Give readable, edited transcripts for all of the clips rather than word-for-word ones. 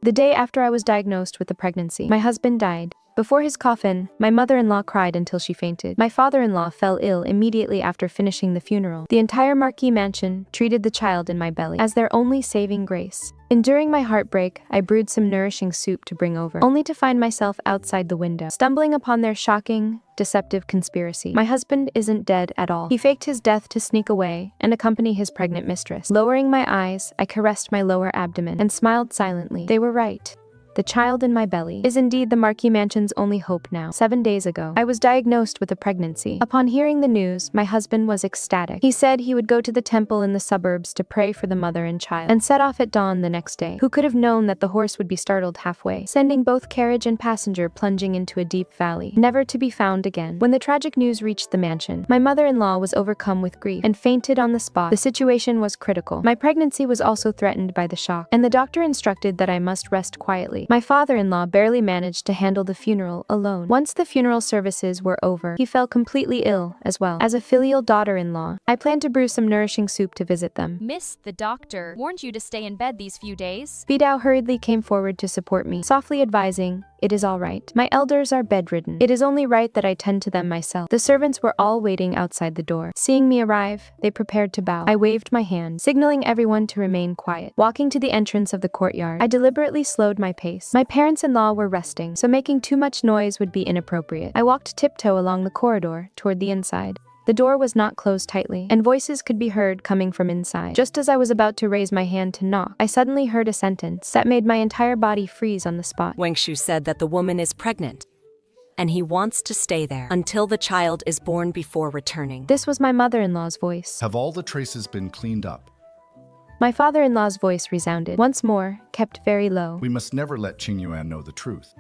The day after I was diagnosed with the pregnancy, my husband died. Before his coffin, my mother-in-law cried until she fainted. My father-in-law fell ill immediately after finishing the funeral. The entire Marquis mansion treated the child in my belly as their only saving grace. Enduring my heartbreak, I brewed some nourishing soup to bring over, only to find myself outside the window, stumbling upon their shocking, deceptive conspiracy. My husband isn't dead at all. He faked his death to sneak away and accompany his pregnant mistress. Lowering my eyes, I caressed my lower abdomen and smiled silently. They were right. The child in my belly is indeed the Marquis Mansion's only hope now. 7 days ago, I was diagnosed with a pregnancy. Upon hearing the news, my husband was ecstatic. He said he would go to the temple in the suburbs to pray for the mother and child, and set off at dawn the next day. Who could have known that the horse would be startled halfway, sending both carriage and passenger plunging into a deep valley, never to be found again. When the tragic news reached the mansion, my mother-in-law was overcome with grief and fainted on the spot. The situation was critical. My pregnancy was also threatened by the shock, and the doctor instructed that I must rest quietly. My father-in-law barely managed to handle the funeral alone. Once the funeral services were over, he fell completely ill as well. As a filial daughter-in-law, I planned to brew some nourishing soup to visit them. Miss, the doctor warned you to stay in bed these few days. Bidao hurriedly came forward to support me, softly advising, "It is all right. My elders are bedridden. It is only right that I tend to them myself." The servants were all waiting outside the door. Seeing me arrive, they prepared to bow. I waved my hand, signaling everyone to remain quiet. Walking to the entrance of the courtyard, I deliberately slowed my pace. My parents-in-law were resting, so making too much noise would be inappropriate. I walked tiptoe along the corridor toward the inside. The door was not closed tightly, and voices could be heard coming from inside. Just as I was about to raise my hand to knock, I suddenly heard a sentence that made my entire body freeze on the spot. Wengshu said that the woman is pregnant, and he wants to stay there until the child is born before returning. This was my mother-in-law's voice. Have all the traces been cleaned up? My father-in-law's voice resounded, once more, kept very low. We must never let Qingyuan know the truth.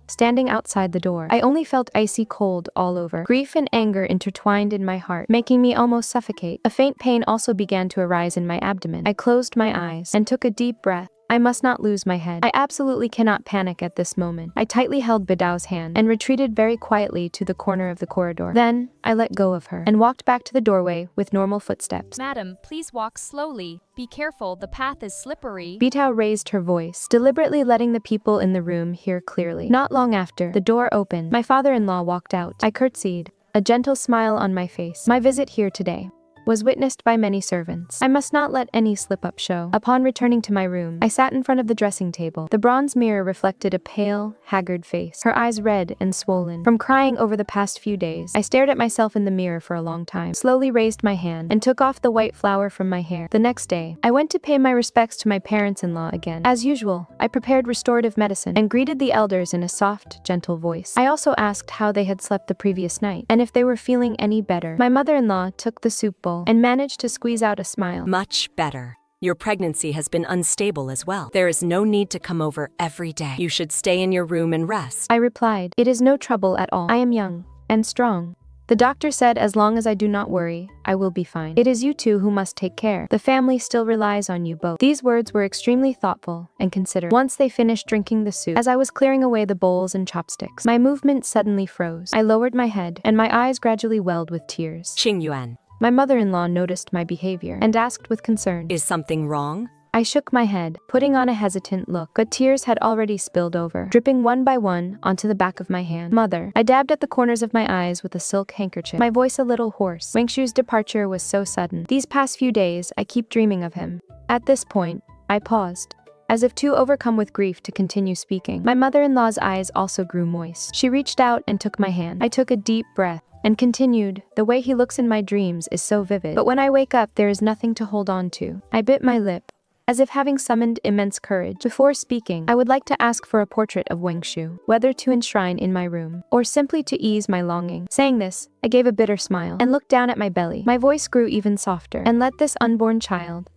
Standing outside the door, I only felt icy cold all over. Grief and anger intertwined in my heart, making me almost suffocate. A faint pain also began to arise in my abdomen. I closed my eyes and took a deep breath. I must not lose my head. I absolutely cannot panic at this moment. I tightly held Bidao's hand and retreated very quietly to the corner of the corridor. Then, I let go of her and walked back to the doorway with normal footsteps. Madam, please walk slowly. Be careful, the path is slippery. Bidao raised her voice, deliberately letting the people in the room hear clearly. Not long after, the door opened. My father-in-law walked out. I curtsied, a gentle smile on my face. My visit here today was witnessed by many servants. I must not let any slip-up show. Upon returning to my room, I sat in front of the dressing table. The bronze mirror reflected a pale, haggard face, her eyes red and swollen from crying over the past few days. I stared at myself in the mirror for a long time, slowly raised my hand, and took off the white flower from my hair. The next day, I went to pay my respects to my parents-in-law again. As usual, I prepared restorative medicine and greeted the elders in a soft, gentle voice. I also asked how they had slept the previous night, and if they were feeling any better. My mother-in-law took the soup bowl and managed to squeeze out a smile. Much better. Your pregnancy has been unstable as well. There is no need to come over every day. You should stay in your room and rest. I replied, "It is no trouble at all. I am young and strong." The doctor said as long as I do not worry, I will be fine. It is you two who must take care. The family still relies on you both. These words were extremely thoughtful and considerate. Once they finished drinking the soup, as I was clearing away the bowls and chopsticks, my movement suddenly froze. I lowered my head, and my eyes gradually welled with tears. Qingyuan, My mother-in-law noticed my behavior and asked with concern, is something wrong? I shook my head, putting on a hesitant look, but tears had already spilled over, dripping one by one onto the back of my hand. "Mother." I dabbed at the corners of my eyes with a silk handkerchief, my voice a little hoarse. Wengshu's departure was so sudden. These past few days, I keep dreaming of him. At this point, I paused, as if too overcome with grief to continue speaking. My mother-in-law's eyes also grew moist. She reached out and took my hand. I took a deep breath and continued, "The way he looks in my dreams is so vivid. But when I wake up, there is nothing to hold on to." I bit my lip, as if having summoned immense courage. Before speaking, I would like to ask for a portrait of Wengshu, whether to enshrine in my room, or simply to ease my longing. Saying this, I gave a bitter smile, and looked down at my belly. My voice grew even softer, and let this unborn child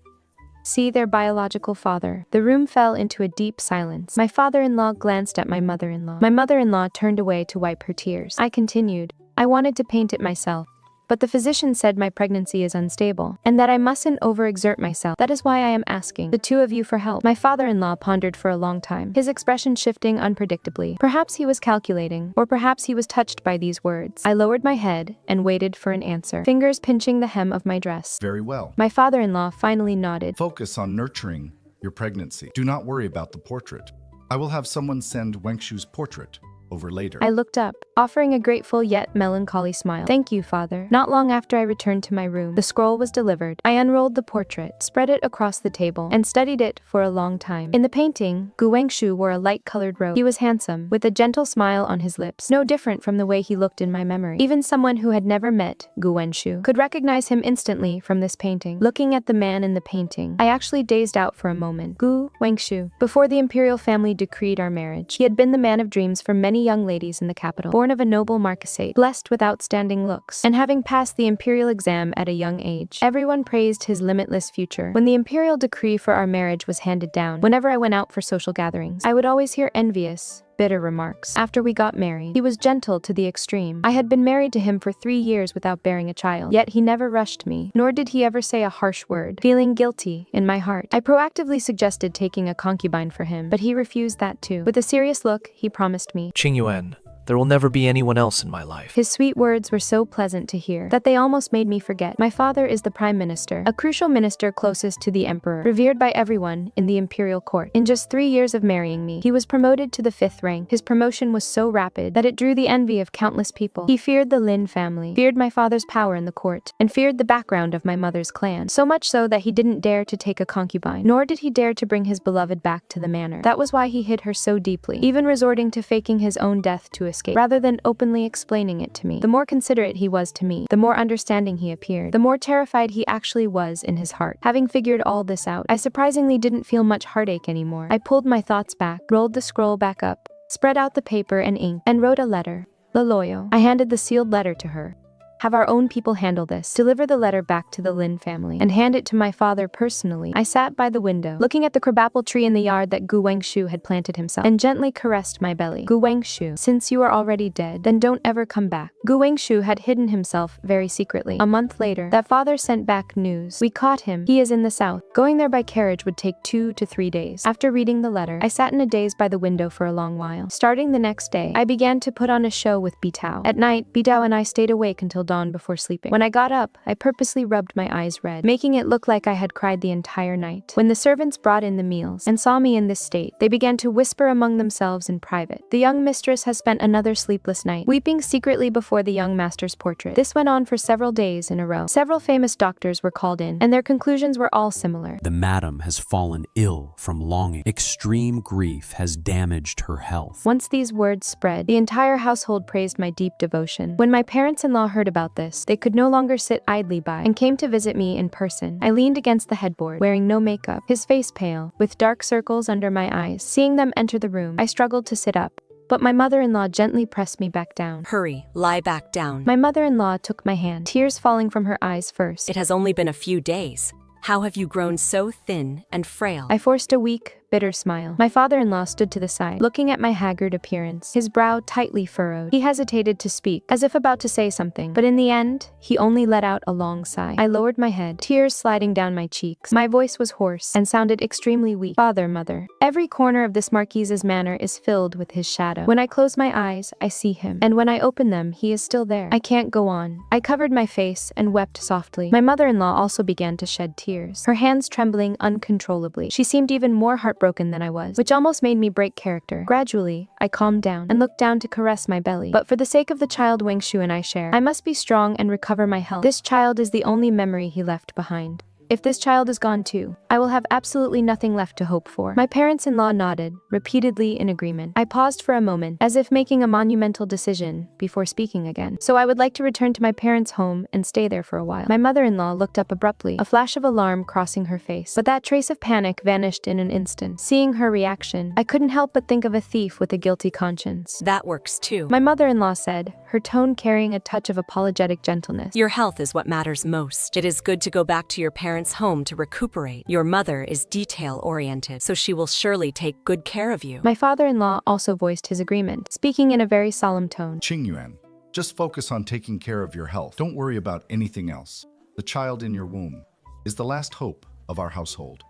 see their biological father. The room fell into a deep silence. My father-in-law glanced at my mother-in-law. My mother-in-law turned away to wipe her tears. I continued, "I wanted to paint it myself, but the physician said my pregnancy is unstable, and that I mustn't overexert myself. That is why I am asking the two of you for help." My father-in-law pondered for a long time, his expression shifting unpredictably. Perhaps he was calculating, or perhaps he was touched by these words. I lowered my head and waited for an answer, fingers pinching the hem of my dress. Very well. My father-in-law finally nodded. Focus on nurturing your pregnancy. Do not worry about the portrait. I will have someone send Wengshu's portrait over later. I looked up, offering a grateful yet melancholy smile. Thank you, father. Not long after I returned to my room, the scroll was delivered. I unrolled the portrait, spread it across the table, and studied it for a long time. In the painting, Gu Wengshu wore a light-colored robe. He was handsome, with a gentle smile on his lips, no different from the way he looked in my memory. Even someone who had never met Gu Wengshu could recognize him instantly from this painting. Looking at the man in the painting, I actually dazed out for a moment. Gu Wengshu. Before the imperial family decreed our marriage, he had been the man of dreams for many young ladies in the capital, born of a noble marquisate, blessed with outstanding looks, and having passed the imperial exam at a young age. Everyone praised his limitless future. When the imperial decree for our marriage was handed down, whenever I went out for social gatherings, I would always hear envious, bitter remarks. After we got married, he was gentle to the extreme. I had been married to him for 3 years without bearing a child, yet he never rushed me, nor did he ever say a harsh word. Feeling guilty in my heart, I proactively suggested taking a concubine for him, but he refused that too. With a serious look, he promised me, Qingyuan, there will never be anyone else in my life. His sweet words were so pleasant to hear that they almost made me forget. My father is the prime minister, a crucial minister closest to the emperor, revered by everyone in the imperial court. In just 3 years of marrying me, he was promoted to the 5th rank. His promotion was so rapid that it drew the envy of countless people. He feared the Lin family, feared my father's power in the court, and feared the background of my mother's clan, so much so that he didn't dare to take a concubine, nor did he dare to bring his beloved back to the manor. That was why he hid her so deeply, even resorting to faking his own death to escape, rather than openly explaining it to me. The more considerate he was to me, the more understanding he appeared, the more terrified he actually was in his heart. Having figured all this out, I surprisingly didn't feel much heartache anymore. I pulled my thoughts back, rolled the scroll back up, spread out the paper and ink, and wrote a letter. Loloyo. I handed the sealed letter to her. Have our own people handle this. Deliver the letter back to the Lin family and hand it to my father personally. I sat by the window, looking at the crabapple tree in the yard that Gu Wengshu had planted himself, and gently caressed my belly. Gu Wengshu, since you are already dead, then don't ever come back. Gu Wengshu had hidden himself very secretly. A month later, that father sent back news. We caught him. He is in the south. Going there by carriage would take 2 to 3 days. After reading the letter, I sat in a daze by the window for a long while. Starting the next day, I began to put on a show with Bitao. At night, Bitao and I stayed awake until dawn before sleeping. When I got up, I purposely rubbed my eyes red, making it look like I had cried the entire night. When the servants brought in the meals and saw me in this state, they began to whisper among themselves in private. The young mistress has spent another sleepless night, weeping secretly before the young master's portrait. This went on for several days in a row. Several famous doctors were called in, and their conclusions were all similar. The madam has fallen ill from longing. Extreme grief has damaged her health. Once these words spread, the entire household praised my deep devotion. When my parents-in-law heard about this, they could no longer sit idly by and came to visit me in person. I leaned against the headboard, wearing no makeup, his face pale, with dark circles under my eyes. Seeing them enter the room, I struggled to sit up, but my mother-in-law gently pressed me back down. Hurry, lie back down. My mother-in-law took my hand, tears falling from her eyes first. It has only been a few days. How have you grown so thin and frail? I forced a weak, bitter smile. My father-in-law stood to the side, looking at my haggard appearance, his brow tightly furrowed. He hesitated to speak, as if about to say something, but in the end, he only let out a long sigh. I lowered my head, tears sliding down my cheeks. My voice was hoarse and sounded extremely weak. Father, mother. Every corner of this marquise's manor is filled with his shadow. When I close my eyes, I see him, and when I open them, he is still there. I can't go on. I covered my face and wept softly. My mother-in-law also began to shed tears, her hands trembling uncontrollably. She seemed even more heartbroken than I was, which almost made me break character. Gradually, I calmed down and looked down to caress my belly. But for the sake of the child Wengshu and I share, I must be strong and recover my health. This child is the only memory he left behind. If this child is gone too, I will have absolutely nothing left to hope for. My parents-in-law nodded, repeatedly in agreement. I paused for a moment, as if making a monumental decision, before speaking again. So I would like to return to my parents' home and stay there for a while. My mother-in-law looked up abruptly, a flash of alarm crossing her face. But that trace of panic vanished in an instant. Seeing her reaction, I couldn't help but think of a thief with a guilty conscience. That works too. My mother-in-law said, her tone carrying a touch of apologetic gentleness. Your health is what matters most. It is good to go back to your parents' home to recuperate. Your mother is detail-oriented, so she will surely take good care of you. My father-in-law also voiced his agreement, speaking in a very solemn tone. Qingyuan, just focus on taking care of your health. Don't worry about anything else. The child in your womb is the last hope of our household.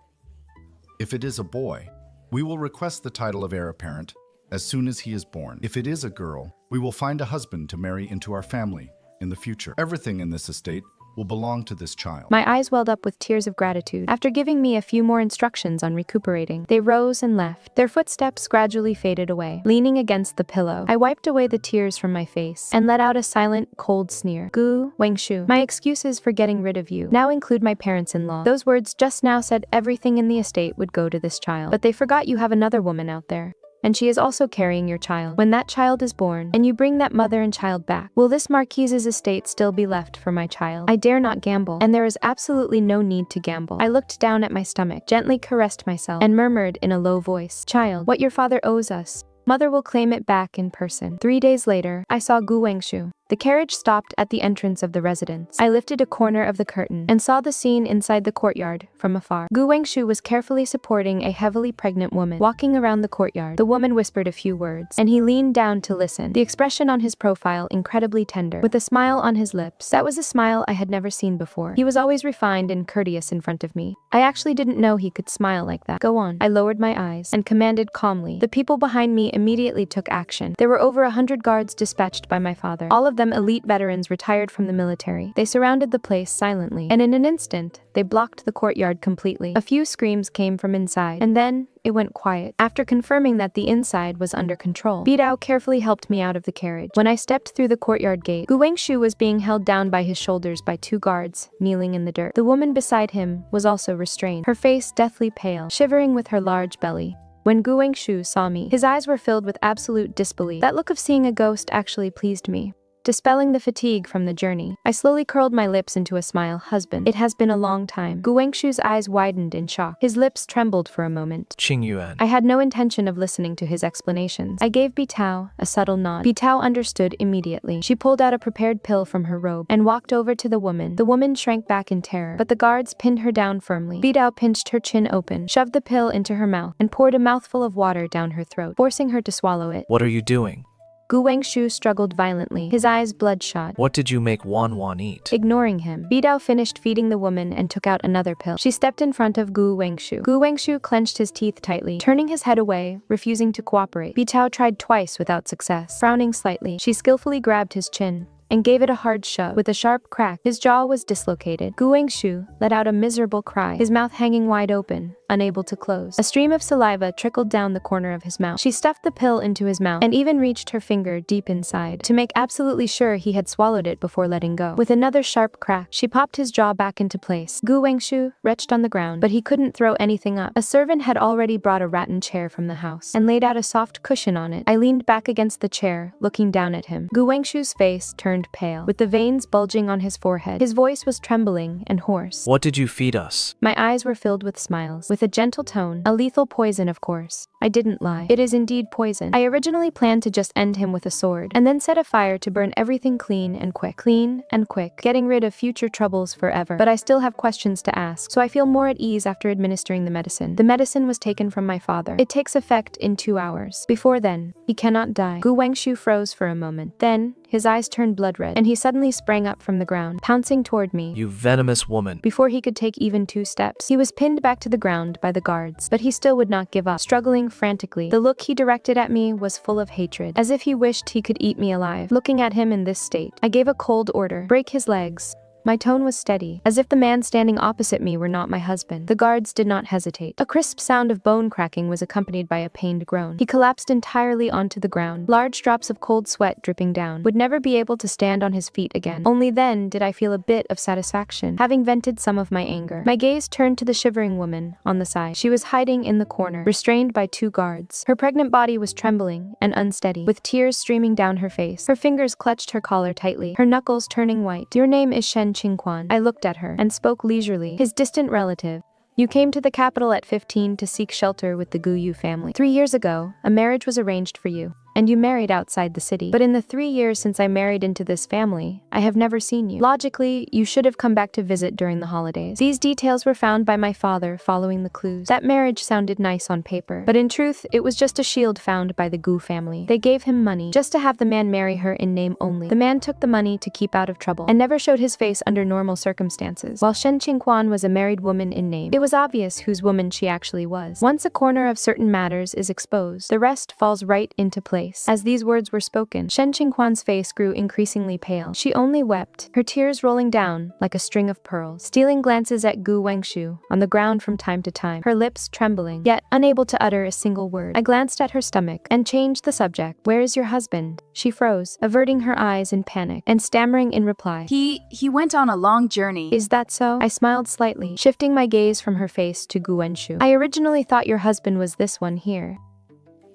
If it is a boy, we will request the title of heir apparent as soon as he is born. If it is a girl, we will find a husband to marry into our family in the future. Everything in this estate will belong to this child. My eyes welled up with tears of gratitude. After giving me a few more instructions on recuperating, they rose and left. Their footsteps gradually faded away. Leaning against the pillow, I wiped away the tears from my face and let out a silent, cold sneer. Gu Wengshu, my excuses for getting rid of you now include my parents-in-law. Those words just now said everything in the estate would go to this child. But they forgot you have another woman out there. And she is also carrying your child. When that child is born, and you bring that mother and child back, will this marquise's estate still be left for my child? I dare not gamble, and there is absolutely no need to gamble. I looked down at my stomach, gently caressed myself, and murmured in a low voice, "Child, what your father owes us, Mother will claim it back in person." 3 days later, I saw Gu Wengshu. The carriage stopped at the entrance of the residence. I lifted a corner of the curtain and saw the scene inside the courtyard from afar. Gu Wengshu was carefully supporting a heavily pregnant woman walking around the courtyard. The woman whispered a few words, and he leaned down to listen. The expression on his profile incredibly tender, with a smile on his lips. That was a smile I had never seen before. He was always refined and courteous in front of me. I actually didn't know he could smile like that. "Go on." I lowered my eyes and commanded calmly. The people behind me immediately took action. There were over 100 guards dispatched by my father, all of them elite veterans retired from the military. They surrounded the place silently, and in an instant, they blocked the courtyard completely. A few screams came from inside, and then it went quiet. After confirming that the inside was under control, Bidao carefully helped me out of the carriage. When I stepped through the courtyard gate, Gu Wengshu was being held down by his shoulders by 2 guards, kneeling in the dirt. The woman beside him was also restrained, her face deathly pale, shivering with her large belly. When Gu Wengshu saw me, his eyes were filled with absolute disbelief. That look of seeing a ghost actually pleased me. Dispelling the fatigue from the journey, I slowly curled my lips into a smile. "Husband, it has been a long time." Gu Wengshu's eyes widened in shock. His lips trembled for a moment. Qing Yuan. I had no intention of listening to his explanations. I gave Bitao a subtle nod. Bitao understood immediately. She pulled out a prepared pill from her robe and walked over to the woman. The woman shrank back in terror, but the guards pinned her down firmly. Bitao pinched her chin open, shoved the pill into her mouth, and poured a mouthful of water down her throat, forcing her to swallow it. What are you doing? Gu Wengshu struggled violently, his eyes bloodshot. What did you make Wan eat? Ignoring him, Bidao finished feeding the woman and took out another pill. She stepped in front of Gu Wengshu. Gu Wengshu clenched his teeth tightly, turning his head away, refusing to cooperate. Bitao tried twice without success. Frowning slightly, she skillfully grabbed his chin and gave it a hard shove. With a sharp crack, his jaw was dislocated. Gu Wengshu let out a miserable cry, his mouth hanging wide open, unable to close. A stream of saliva trickled down the corner of his mouth. She stuffed the pill into his mouth and even reached her finger deep inside to make absolutely sure he had swallowed it before letting go. With another sharp crack, she popped his jaw back into place. Gu Wengshu retched on the ground, but he couldn't throw anything up. A servant had already brought a rattan chair from the house and laid out a soft cushion on it. I leaned back against the chair, looking down at him. Gu Wengshu's face turned pale, with the veins bulging on his forehead. His voice was trembling and hoarse. What did you feed us? My eyes were filled with smiles. With a gentle tone, "A lethal poison, of course." I didn't lie. It is indeed poison. I originally planned to just end him with a sword, and then set a fire to burn everything clean and quick, getting rid of future troubles forever. But I still have questions to ask, so I feel more at ease after administering the medicine. The medicine was taken from my father. It takes effect in 2 hours. Before then, he cannot die. Gu Wengshu froze for a moment. Then, his eyes turned blood red, and he suddenly sprang up from the ground, pouncing toward me. You venomous woman. Before he could take even 2 steps, he was pinned back to the ground by the guards, but he still would not give up. Struggling frantically, the look he directed at me was full of hatred, as if he wished he could eat me alive. Looking at him in this state, I gave a cold order: "Break his legs." My tone was steady, as if the man standing opposite me were not my husband. The guards did not hesitate. A crisp sound of bone cracking was accompanied by a pained groan. He collapsed entirely onto the ground, large drops of cold sweat dripping down. Would never be able to stand on his feet again. Only then did I feel a bit of satisfaction, having vented some of my anger. My gaze turned to the shivering woman on the side. She was hiding in the corner, restrained by 2 guards. Her pregnant body was trembling and unsteady, with tears streaming down her face. Her fingers clutched her collar tightly, her knuckles turning white. "Your name is Shen Qingquan." I looked at her and spoke leisurely. "His distant relative. You came to the capital at 15 to seek shelter with the Guyu family. 3 years ago, a marriage was arranged for you, and you married outside the city. But in the 3 years since I married into this family, I have never seen you. Logically, you should have come back to visit during the holidays." These details were found by my father following the clues. That marriage sounded nice on paper, but in truth, it was just a shield found by the Gu family. They gave him money, just to have the man marry her in name only. The man took the money to keep out of trouble, and never showed his face under normal circumstances. While Shen Qingquan was a married woman in name, it was obvious whose woman she actually was. Once a corner of certain matters is exposed, the rest falls right into place. place. As these words were spoken, Shen Qingquan's face grew increasingly pale. She only wept, her tears rolling down like a string of pearls, stealing glances at Gu Wengshu on the ground from time to time, her lips trembling, yet unable to utter a single word. I glanced at her stomach and changed the subject. "Where is your husband?" She froze, averting her eyes in panic and stammering in reply. He went on a long journey. "Is that so?" I smiled slightly, shifting my gaze from her face to Gu Wengshu. "I originally thought your husband was this one here."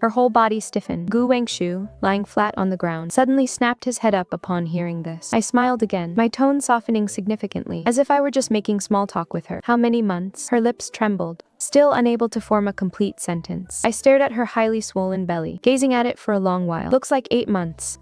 Her whole body stiffened. Gu Wengshu, lying flat on the ground, suddenly snapped his head up upon hearing this. I smiled again, my tone softening significantly, as if I were just making small talk with her. "How many months?" Her lips trembled, still unable to form a complete sentence. I stared at her highly swollen belly, gazing at it for a long while. "Looks like 8 months."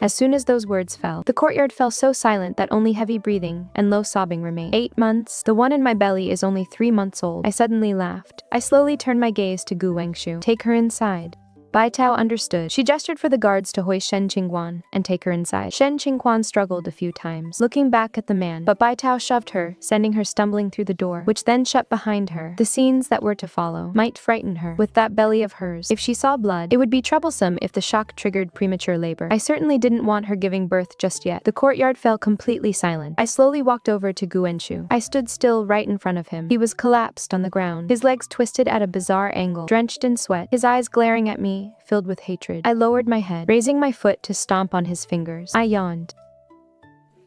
As soon as those words fell, the courtyard fell so silent that only heavy breathing and low sobbing remained. 8 months? The one in my belly is only 3 months old. I suddenly laughed. I slowly turned my gaze to Gu Wengshu. "Take her inside." Bai Tao understood. She gestured for the guards to hoist Shen Qingguan and take her inside. Shen Qingguan struggled a few times, looking back at the man, but Bai Tao shoved her, sending her stumbling through the door, which then shut behind her. The scenes that were to follow might frighten her. With that belly of hers, if she saw blood, it would be troublesome if the shock triggered premature labor. I certainly didn't want her giving birth just yet. The courtyard fell completely silent. I slowly walked over to Gu Wengshu. I stood still right in front of him. He was collapsed on the ground, his legs twisted at a bizarre angle, drenched in sweat, his eyes glaring at me, filled with hatred. I lowered my head, raising my foot to stomp on his fingers. I yawned.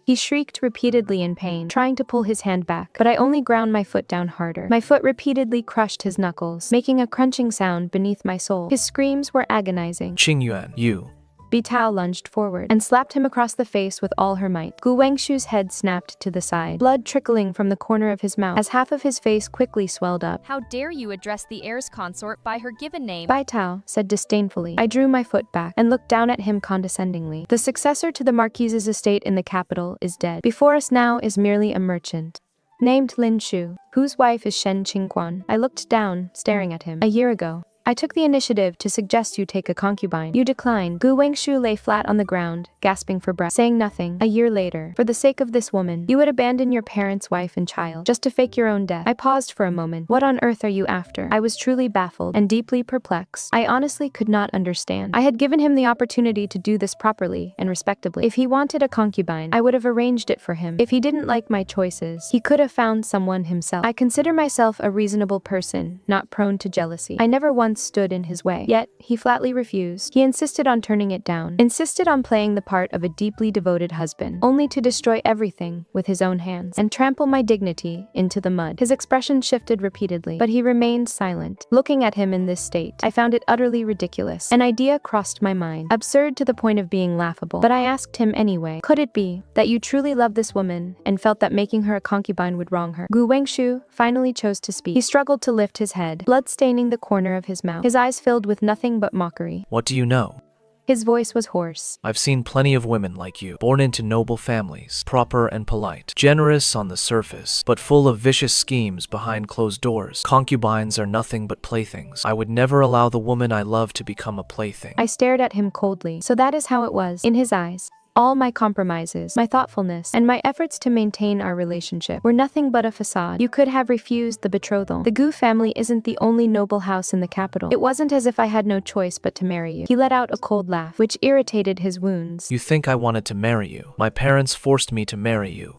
He shrieked repeatedly in pain, trying to pull his hand back, but I only ground my foot down harder. My foot repeatedly crushed his knuckles, making a crunching sound beneath my sole. His screams were agonizing. Qingyuan, you. Bitao lunged forward and slapped him across the face with all her might. Gu Wengshu's head snapped to the side, blood trickling from the corner of his mouth as half of his face quickly swelled up. How dare you address the heir's consort by her given name? Bitao said disdainfully. I drew my foot back and looked down at him condescendingly. The successor to the Marquise's estate in the capital is dead. Before us now is merely a merchant named Lin Shu, whose wife is Shen Qingguan. I looked down, staring at him. A year ago, I took the initiative to suggest you take a concubine. You declined. Gu Wengshu lay flat on the ground, gasping for breath, saying nothing. A year later, for the sake of this woman, you would abandon your parents' wife and child, just to fake your own death. I paused for a moment. What on earth are you after? I was truly baffled and deeply perplexed. I honestly could not understand. I had given him the opportunity to do this properly and respectably. If he wanted a concubine, I would have arranged it for him. If he didn't like my choices, he could have found someone himself. I consider myself a reasonable person, not prone to jealousy. I never once stood in his way. Yet, he flatly refused. He insisted on turning it down, insisted on playing the part of a deeply devoted husband, only to destroy everything with his own hands and trample my dignity into the mud. His expression shifted repeatedly, but he remained silent. Looking at him in this state, I found it utterly ridiculous. An idea crossed my mind, absurd to the point of being laughable, but I asked him anyway. Could it be that you truly loved this woman and felt that making her a concubine would wrong her? Gu Wengshu finally chose to speak. He struggled to lift his head, blood staining the corner of his mouth, his eyes filled with nothing but mockery. What do you know? His voice was hoarse. I've seen plenty of women like you, born into noble families, proper and polite, generous on the surface, but full of vicious schemes behind closed doors. Concubines are nothing but playthings. I would never allow the woman I love to become a plaything. I stared at him coldly. So that is how it was. In his eyes, all my compromises, my thoughtfulness, and my efforts to maintain our relationship were nothing but a facade. You could have refused the betrothal. The Gu family isn't the only noble house in the capital. It wasn't as if I had no choice but to marry you. He let out a cold laugh, which irritated his wounds. You think I wanted to marry you? My parents forced me to marry you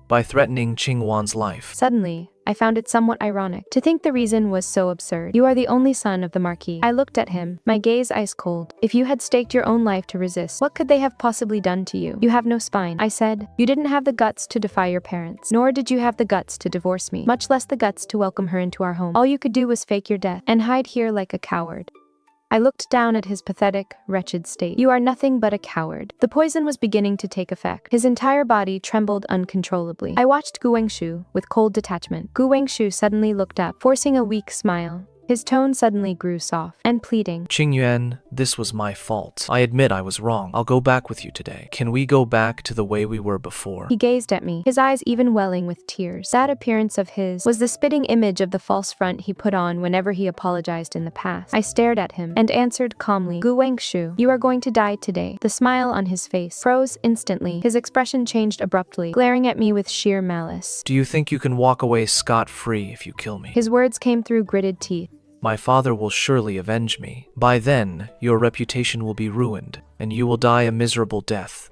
by threatening Qingwan's life. Suddenly, I found it somewhat ironic to think the reason was so absurd. You are the only son of the Marquis. I looked at him, my gaze ice cold. If you had staked your own life to resist, what could they have possibly done to you? You have no spine. I said, you didn't have the guts to defy your parents, nor did you have the guts to divorce me, much less the guts to welcome her into our home. All you could do was fake your death and hide here like a coward. I looked down at his pathetic, wretched state. You are nothing but a coward. The poison was beginning to take effect. His entire body trembled uncontrollably. I watched Gu Wengshu with cold detachment. Gu Wengshu suddenly looked up, forcing a weak smile. His tone suddenly grew soft and pleading. Qingyuan, this was my fault. I admit I was wrong. I'll go back with you today. Can we go back to the way we were before? He gazed at me, his eyes even welling with tears. That appearance of his was the spitting image of the false front he put on whenever he apologized in the past. I stared at him and answered calmly, Gu Wengshu, you are going to die today. The smile on his face froze instantly. His expression changed abruptly, glaring at me with sheer malice. Do you think you can walk away scot-free if you kill me? His words came through gritted teeth. My father will surely avenge me. By then, your reputation will be ruined, and you will die a miserable death.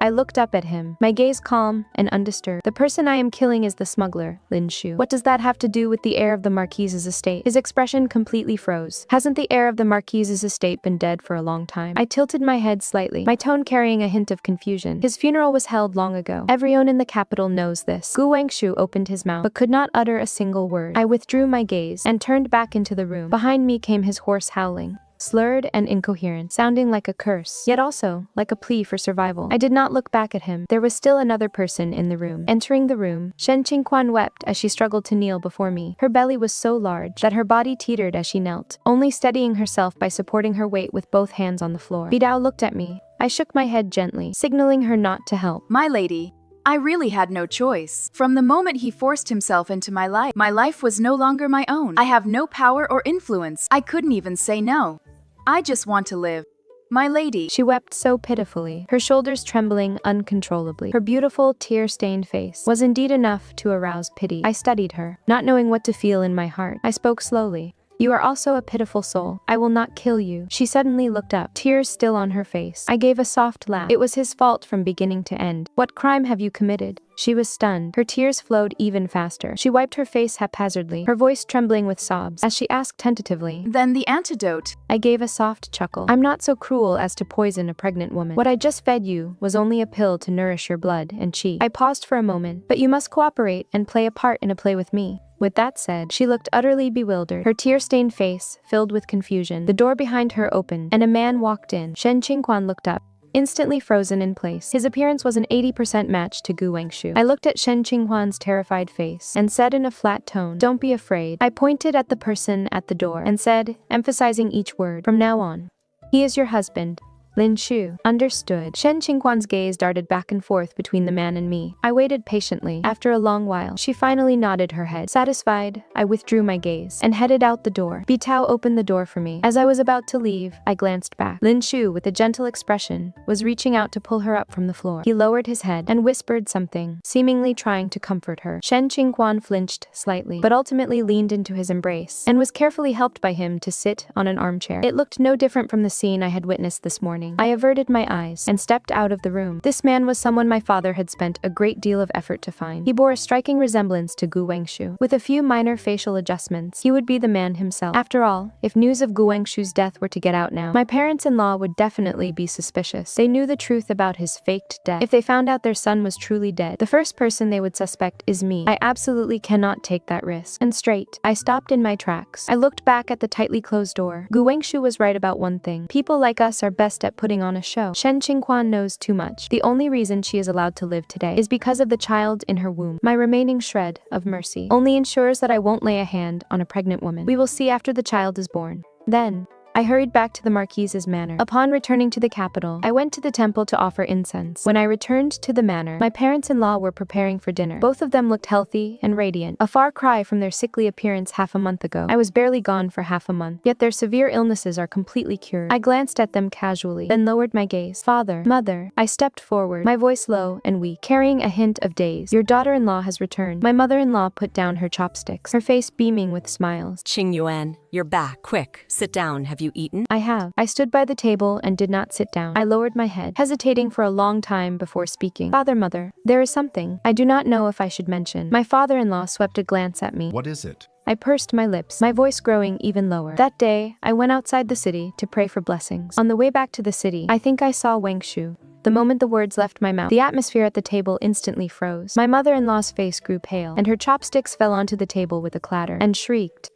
I looked up at him, my gaze calm and undisturbed. The person I am killing is the smuggler, Lin Shu. What does that have to do with the heir of the Marquise's estate? His expression completely froze. Hasn't the heir of the Marquise's estate been dead for a long time? I tilted my head slightly, my tone carrying a hint of confusion. His funeral was held long ago. Everyone in the capital knows this. Gu Wangshu opened his mouth, but could not utter a single word. I withdrew my gaze and turned back into the room. Behind me came his hoarse howling, slurred and incoherent, sounding like a curse, yet also like a plea for survival. I did not look back at him. There was still another person in the room. Entering the room, Shen Qingquan wept as she struggled to kneel before me. Her belly was so large that her body teetered as she knelt, only steadying herself by supporting her weight with both hands on the floor. Bidao looked at me. I shook my head gently, signaling her not to help. My lady, I really had no choice. From the moment he forced himself into my life was no longer my own. I have no power or influence. I couldn't even say no. I just want to live. My lady. She wept so pitifully, her shoulders trembling uncontrollably. Her beautiful, tear-stained face was indeed enough to arouse pity. I studied her, not knowing what to feel in my heart. I spoke slowly. You are also a pitiful soul. I will not kill you. She suddenly looked up, tears still on her face. I gave a soft laugh. It was his fault from beginning to end. What crime have you committed? She was stunned. Her tears flowed even faster. She wiped her face haphazardly, her voice trembling with sobs, as she asked tentatively, Then the antidote. I gave a soft chuckle. I'm not so cruel as to poison a pregnant woman. What I just fed you was only a pill to nourish your blood and chi. I paused for a moment, but you must cooperate and play a part in a play with me. With that said, she looked utterly bewildered, her tear-stained face filled with confusion. The door behind her opened, and a man walked in. Shen Qingquan looked up, instantly frozen in place. His appearance was an 80% match to Gu Wangshu. I looked at Shen Qinghuan's terrified face and said in a flat tone, Don't be afraid. I pointed at the person at the door and said, emphasizing each word, From now on, he is your husband. Lin Shu. Understood. Shen Qingquan's gaze darted back and forth between the man and me. I waited patiently. After a long while, she finally nodded her head. Satisfied, I withdrew my gaze and headed out the door. Bitao opened the door for me. As I was about to leave, I glanced back. Lin Shu, with a gentle expression, was reaching out to pull her up from the floor. He lowered his head and whispered something, seemingly trying to comfort her. Shen Qingquan flinched slightly, but ultimately leaned into his embrace and was carefully helped by him to sit on an armchair. It looked no different from the scene I had witnessed this morning. I averted my eyes and stepped out of the room. This man was someone my father had spent a great deal of effort to find. He bore a striking resemblance to Gu Wangshu. With a few minor facial adjustments, he would be the man himself. After all, if news of Gu Wangshu's death were to get out now, my parents-in-law would definitely be suspicious. They knew the truth about his faked death. If they found out their son was truly dead, the first person they would suspect is me. I absolutely cannot take that risk. And straight, I stopped in my tracks. I looked back at the tightly closed door. Gu Wangshu was right about one thing. People like us are best at putting on a show. Shen Qingquan knows too much. The only reason she is allowed to live today is because of the child in her womb. My remaining shred of mercy only ensures that I won't lay a hand on a pregnant woman. We will see after the child is born. Then, I hurried back to the Marquise's manor. Upon returning to the capital, I went to the temple to offer incense. When I returned to the manor, my parents-in-law were preparing for dinner. Both of them looked healthy and radiant, a far cry from their sickly appearance half a month ago. I was barely gone for half a month, yet their severe illnesses are completely cured. I glanced at them casually, then lowered my gaze. Father, mother. I stepped forward, my voice low and weak, carrying a hint of daze. Your daughter-in-law has returned. My mother-in-law put down her chopsticks, her face beaming with smiles. Qing Yuan, you're back. Quick, sit down. Have you eaten? I have. I stood by the table and did not sit down. I lowered my head, hesitating for a long time before speaking. Father, mother, there is something I do not know if I should mention. My father-in-law swept a glance at me. What is it? I pursed my lips, my voice growing even lower. That day, I went outside the city to pray for blessings. On the way back to the city, I think I saw Wangshu. The moment the words left my mouth, the atmosphere at the table instantly froze. My mother-in-law's face grew pale, and her chopsticks fell onto the table with a clatter, and shrieked.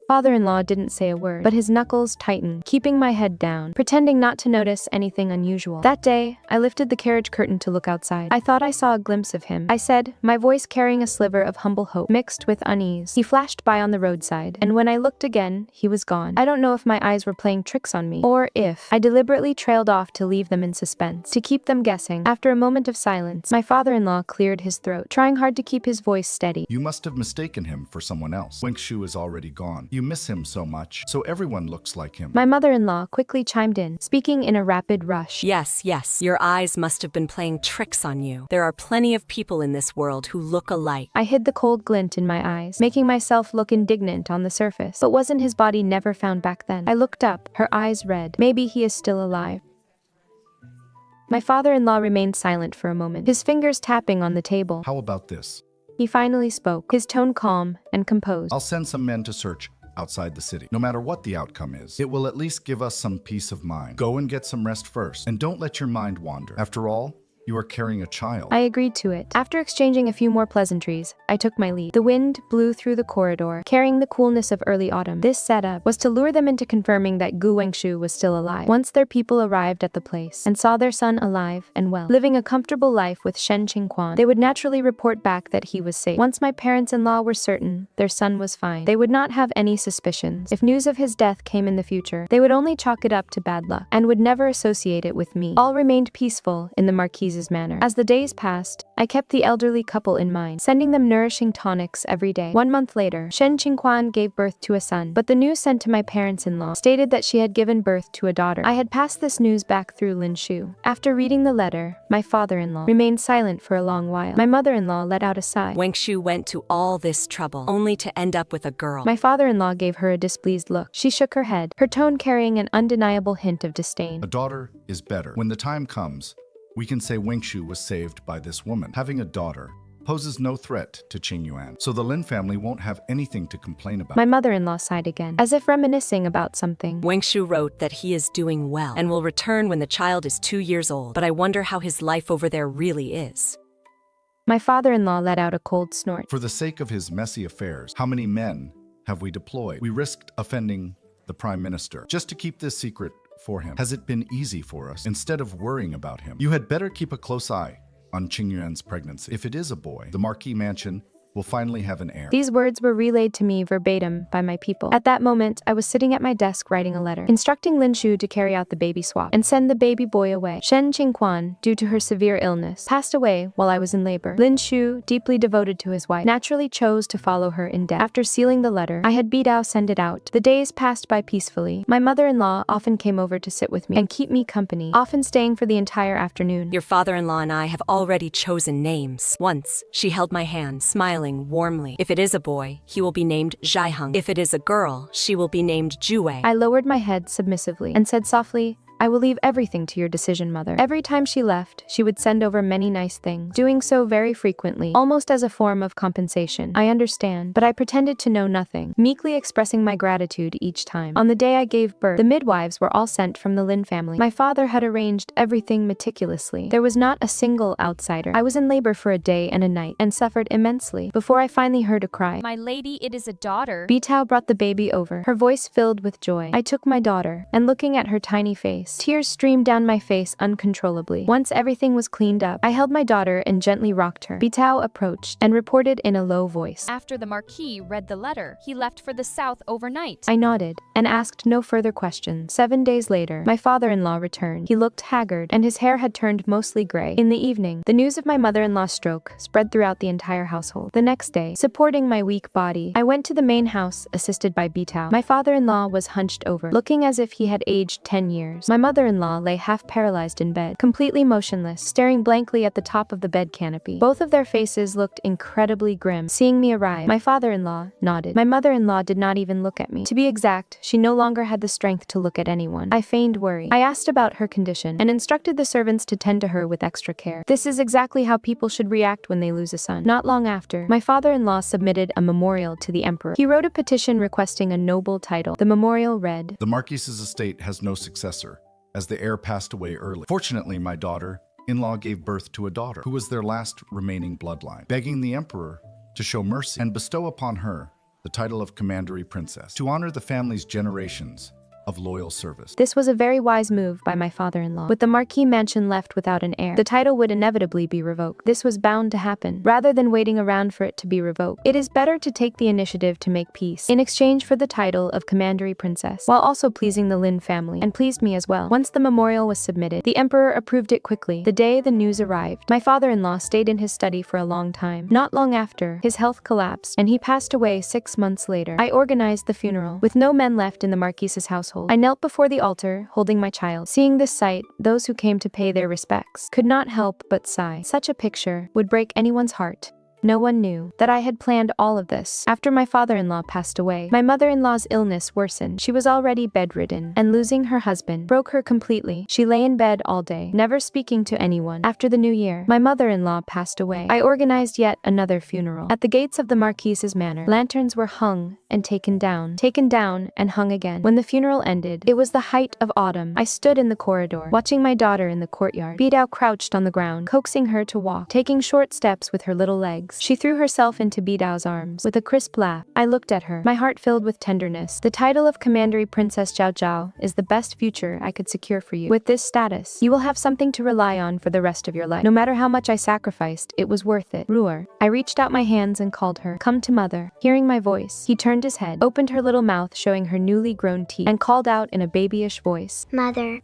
Father-in-law didn't say a word, but his knuckles tightened, keeping my head down, pretending not to notice anything unusual. That day, I lifted the carriage curtain to look outside. I thought I saw a glimpse of him. I said, my voice carrying a sliver of humble hope, mixed with unease. He flashed by on the roadside, and when I looked again, he was gone. I don't know if my eyes were playing tricks on me, or if I deliberately trailed off to leave them in suspense, to keep them guessing. After a moment of silence, my father-in-law cleared his throat, trying hard to keep his voice steady. You must have mistaken him for someone else. Wangshu is already gone. You miss him so much, so everyone looks like him. My mother-in-law quickly chimed in, speaking in a rapid rush. Yes, yes, your eyes must have been playing tricks on you. There are plenty of people in this world who look alike. I hid the cold glint in my eyes, making myself look indignant on the surface. But wasn't his body never found back then? I looked up, her eyes red. Maybe he is still alive. My father-in-law remained silent for a moment, his fingers tapping on the table. How about this? He finally spoke, his tone calm and composed. I'll send some men to search outside the city. No matter what the outcome is, it will at least give us some peace of mind. Go and get some rest first, and don't let your mind wander. After all, you are carrying a child. I agreed to it. After exchanging a few more pleasantries, I took my leave. The wind blew through the corridor, carrying the coolness of early autumn. This setup was to lure them into confirming that Gu Wengshu was still alive. Once their people arrived at the place and saw their son alive and well, living a comfortable life with Shen Qingquan, they would naturally report back that he was safe. Once my parents-in-law were certain their son was fine, they would not have any suspicions. If news of his death came in the future, they would only chalk it up to bad luck and would never associate it with me. All remained peaceful in the Marquise's manner. As the days passed, I kept the elderly couple in mind, sending them nourishing tonics every day. 1 month later, Shen Qingquan gave birth to a son, but the news sent to my parents-in-law stated that she had given birth to a daughter. I had passed this news back through Lin Shu. After reading the letter, my father-in-law remained silent for a long while. My mother-in-law let out a sigh. Wengshu went to all this trouble, only to end up with a girl. My father-in-law gave her a displeased look. She shook her head, her tone carrying an undeniable hint of disdain. A daughter is better. When the time comes, we can say Wengshu was saved by this woman. Having a daughter poses no threat to Qingyuan, so the Lin family won't have anything to complain about. My mother-in-law sighed again, as if reminiscing about something. Wengshu wrote that he is doing well and will return when the child is 2 years old, but I wonder how his life over there really is. My father-in-law let out a cold snort. For the sake of his messy affairs, how many men have we deployed? We risked offending the Prime Minister just to keep this secret for him. Has it been easy for us? Instead of worrying about him, you had better keep a close eye on Qingyuan's pregnancy. If it is a boy, the Marquis mansion will finally have an heir. These words were relayed to me verbatim by my people. At that moment, I was sitting at my desk writing a letter, instructing Lin Shu to carry out the baby swap and send the baby boy away. Shen Qingquan, due to her severe illness, passed away while I was in labor. Lin Shu, deeply devoted to his wife, naturally chose to follow her in death. After sealing the letter, I had Bidao send it out. The days passed by peacefully. My mother-in-law often came over to sit with me and keep me company, often staying for the entire afternoon. Your father-in-law and I have already chosen names. Once, she held my hand, smiling warmly. If it is a boy, he will be named Zhaiheng. If it is a girl, she will be named Juwei. I lowered my head submissively and said softly, I will leave everything to your decision, mother. Every time she left, she would send over many nice things, doing so very frequently, almost as a form of compensation. I understand, but I pretended to know nothing, meekly expressing my gratitude each time. On the day I gave birth, the midwives were all sent from the Lin family. My father had arranged everything meticulously. There was not a single outsider. I was in labor for a day and a night, and suffered immensely, before I finally heard a cry. My lady, it is a daughter. Bitao brought the baby over, her voice filled with joy. I took my daughter, and looking at her tiny face, tears streamed down my face uncontrollably. Once everything was cleaned up, I held my daughter and gently rocked her. Bitao approached and reported in a low voice. After the Marquis read the letter, he left for the south overnight. I nodded and asked no further questions. 7 days later, my father-in-law returned. He looked haggard and his hair had turned mostly gray. In the evening, the news of my mother-in-law's stroke spread throughout the entire household. The next day, supporting my weak body, I went to the main house assisted by Bitao. My father-in-law was hunched over, looking as if he had aged 10 years. My mother-in-law lay half paralyzed in bed, completely motionless, staring blankly at the top of the bed canopy. Both of their faces looked incredibly grim. Seeing me arrive, my father-in-law nodded. My mother-in-law did not even look at me. To be exact, she no longer had the strength to look at anyone. I feigned worry. I asked about her condition and instructed the servants to tend to her with extra care. This is exactly how people should react when they lose a son. Not long after, my father-in-law submitted a memorial to the emperor. He wrote a petition requesting a noble title. The memorial read, The Marquis's estate has no successor, as the heir passed away early. Fortunately, my daughter-in-law gave birth to a daughter, who was their last remaining bloodline, begging the emperor to show mercy and bestow upon her the title of Commandery Princess. To honor the family's generations of loyal service. This was a very wise move by my father-in-law. With the Marquis mansion left without an heir, the title would inevitably be revoked. This was bound to happen. Rather than waiting around for it to be revoked, it is better to take the initiative to make peace, in exchange for the title of Commandery Princess, while also pleasing the Lin family, and pleased me as well. Once the memorial was submitted, the emperor approved it quickly. The day the news arrived, my father-in-law stayed in his study for a long time. Not long after, his health collapsed, and he passed away 6 months later. I organized the funeral. With no men left in the Marquise's household, I knelt before the altar, holding my child. Seeing this sight, those who came to pay their respects could not help but sigh. Such a picture would break anyone's heart. No one knew that I had planned all of this. After my father-in-law passed away, my mother-in-law's illness worsened. She was already bedridden, and losing her husband broke her completely. She lay in bed all day, never speaking to anyone. After the new year, my mother-in-law passed away. I organized yet another funeral. At the gates of the Marquise's manor, lanterns were hung and taken down and hung again. When the funeral ended, it was the height of autumn. I stood in the corridor, watching my daughter in the courtyard. Bidao crouched on the ground, coaxing her to walk, taking short steps with her little legs. She threw herself into Bidao's arms. With a crisp laugh, I looked at her, my heart filled with tenderness. The title of Commandery Princess Zhao Zhao is the best future I could secure for you. With this status, you will have something to rely on for the rest of your life. No matter how much I sacrificed, it was worth it. Ruer. I reached out my hands and called her. Come to mother. Hearing my voice, he turned his head, opened her little mouth showing her newly grown teeth, and called out in a babyish voice. Mother.